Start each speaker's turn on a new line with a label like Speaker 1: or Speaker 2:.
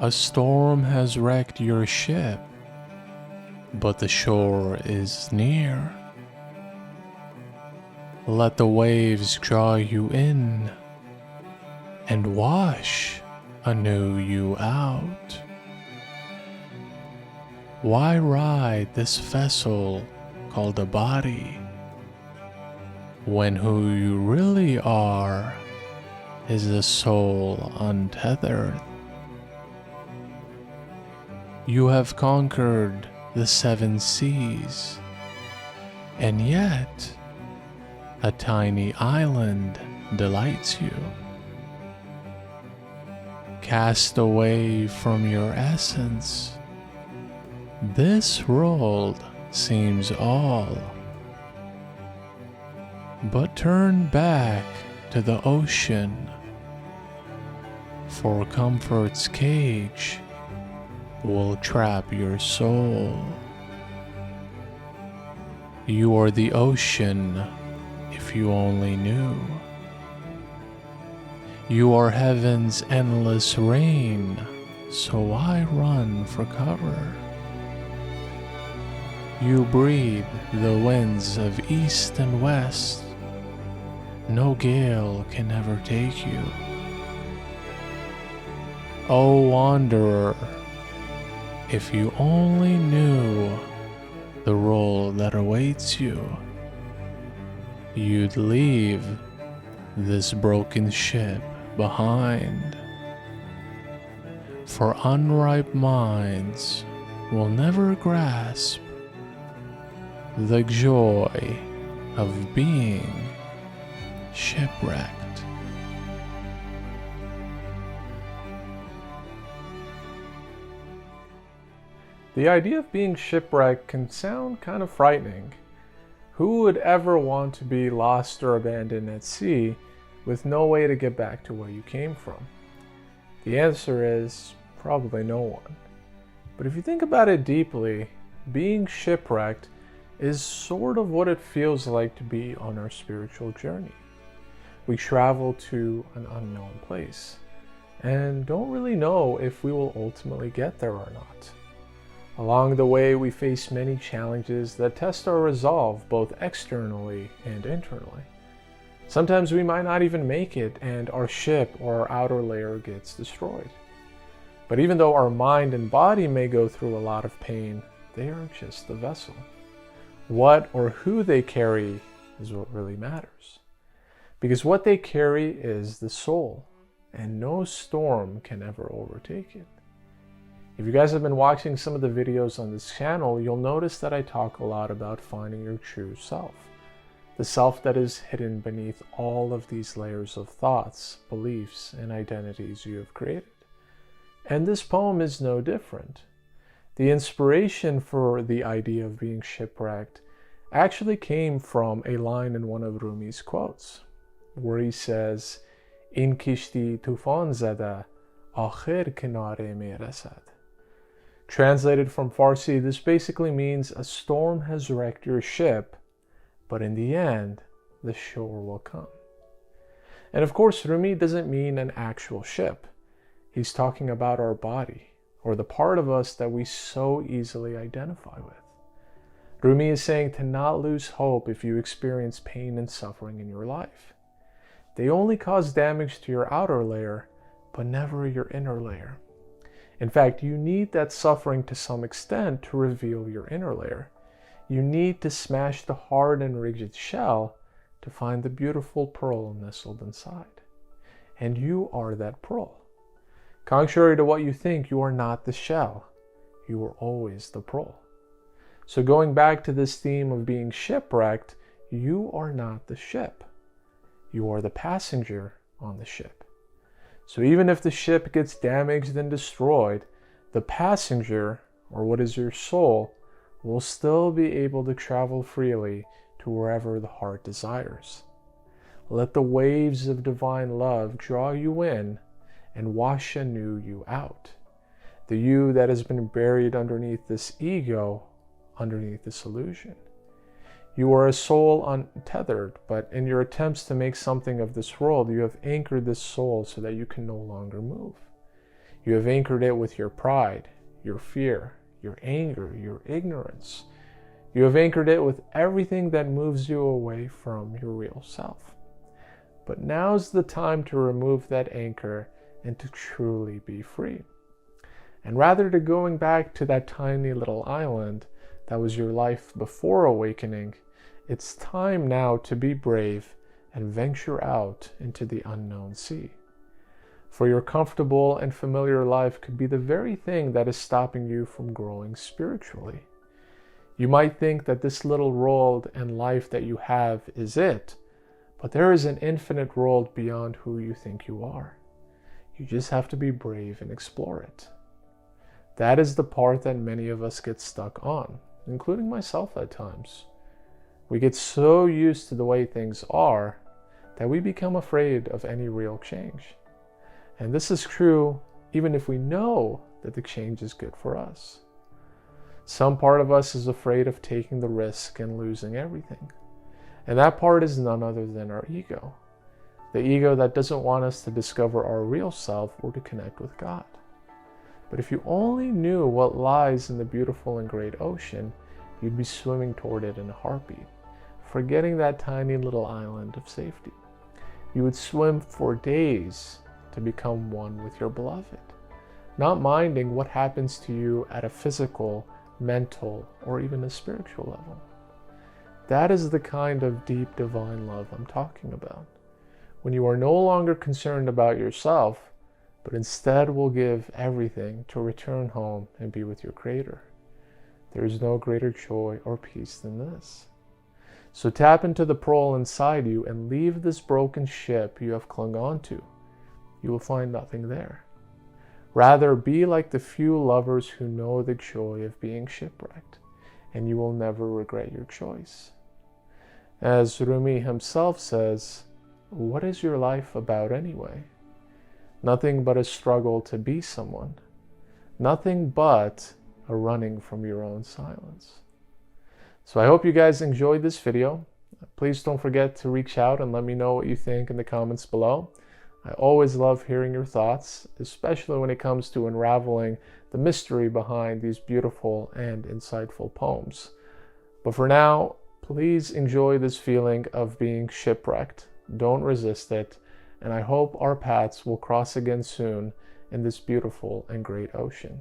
Speaker 1: A storm has wrecked your ship, but the shore is near. Let the waves draw you in and wash anew you out. Why ride this vessel called a body when who you really are is a soul untethered? You have conquered the 7 seas, and yet a tiny island delights you. Cast away from your essence, this world seems all. But turn back to the ocean, for comfort's cage will trap your soul. You are the ocean, if you only knew. You are heaven's endless rain, so why run for cover? You breathe the winds of east and west, no gale can ever take you. O wanderer, if you only knew the role that awaits you, you'd leave this broken ship behind. For unripe minds will never grasp the joy of being shipwrecked.
Speaker 2: The idea of being shipwrecked can sound kind of frightening. Who would ever want to be lost or abandoned at sea with no way to get back to where you came from? The answer is probably no one. But if you think about it deeply, being shipwrecked is sort of what it feels like to be on our spiritual journey. We travel to an unknown place and don't really know if we will ultimately get there or not. Along the way, we face many challenges that test our resolve both externally and internally. Sometimes we might not even make it and our ship or our outer layer gets destroyed. But even though our mind and body may go through a lot of pain, they are just the vessel. What or who they carry is what really matters. Because what they carry is the soul, and no storm can ever overtake it. If you guys have been watching some of the videos on this channel, you'll notice that I talk a lot about finding your true self. The self that is hidden beneath all of these layers of thoughts, beliefs, and identities you have created. And this poem is no different. The inspiration for the idea of being shipwrecked actually came from a line in one of Rumi's quotes, where he says, "In kishti tufan zada, akhir kinare mein rasad." Translated from Farsi, this basically means a storm has wrecked your ship, but in the end, the shore will come. And of course, Rumi doesn't mean an actual ship. He's talking about our body, or the part of us that we so easily identify with. Rumi is saying to not lose hope if you experience pain and suffering in your life. They only cause damage to your outer layer, but never your inner layer. In fact, you need that suffering to some extent to reveal your inner layer. You need to smash the hard and rigid shell to find the beautiful pearl nestled inside. And you are that pearl. Contrary to what you think, you are not the shell. You are always the pearl. So going back to this theme of being shipwrecked, you are not the ship. You are the passenger on the ship. So even if the ship gets damaged and destroyed, the passenger, or what is your soul, will still be able to travel freely to wherever the heart desires. Let the waves of divine love draw you in and wash anew you out. The you that has been buried underneath this ego, underneath this illusion. You are a soul untethered, but in your attempts to make something of this world, you have anchored this soul so that you can no longer move. You have anchored it with your pride, your fear, your anger, your ignorance. You have anchored it with everything that moves you away from your real self. But now's the time to remove that anchor and to truly be free. And rather than going back to that tiny little island that was your life before awakening, it's time now to be brave and venture out into the unknown sea. For your comfortable and familiar life could be the very thing that is stopping you from growing spiritually. You might think that this little world and life that you have is it, but there is an infinite world beyond who you think you are. You just have to be brave and explore it. That is the part that many of us get stuck on, including myself at times. We get so used to the way things are that we become afraid of any real change. And this is true even if we know that the change is good for us. Some part of us is afraid of taking the risk and losing everything. And that part is none other than our ego. The ego that doesn't want us to discover our real self or to connect with God. But if you only knew what lies in the beautiful and great ocean, you'd be swimming toward it in a heartbeat, forgetting that tiny little island of safety. You would swim for days to become one with your beloved, not minding what happens to you at a physical, mental, or even a spiritual level. That is the kind of deep divine love I'm talking about. When you are no longer concerned about yourself, but instead will give everything to return home and be with your Creator. There is no greater joy or peace than this. So tap into the pearl inside you and leave this broken ship you have clung on to. You will find nothing there. Rather, be like the few lovers who know the joy of being shipwrecked, and you will never regret your choice. As Rumi himself says, what is your life about anyway? Nothing but a struggle to be someone. Nothing but a running from your own silence. So I hope you guys enjoyed this video. Please don't forget to reach out and let me know what you think in the comments below. I always love hearing your thoughts, especially when it comes to unraveling the mystery behind these beautiful and insightful poems. But for now, please enjoy this feeling of being shipwrecked. Don't resist it. And I hope our paths will cross again soon in this beautiful and great ocean.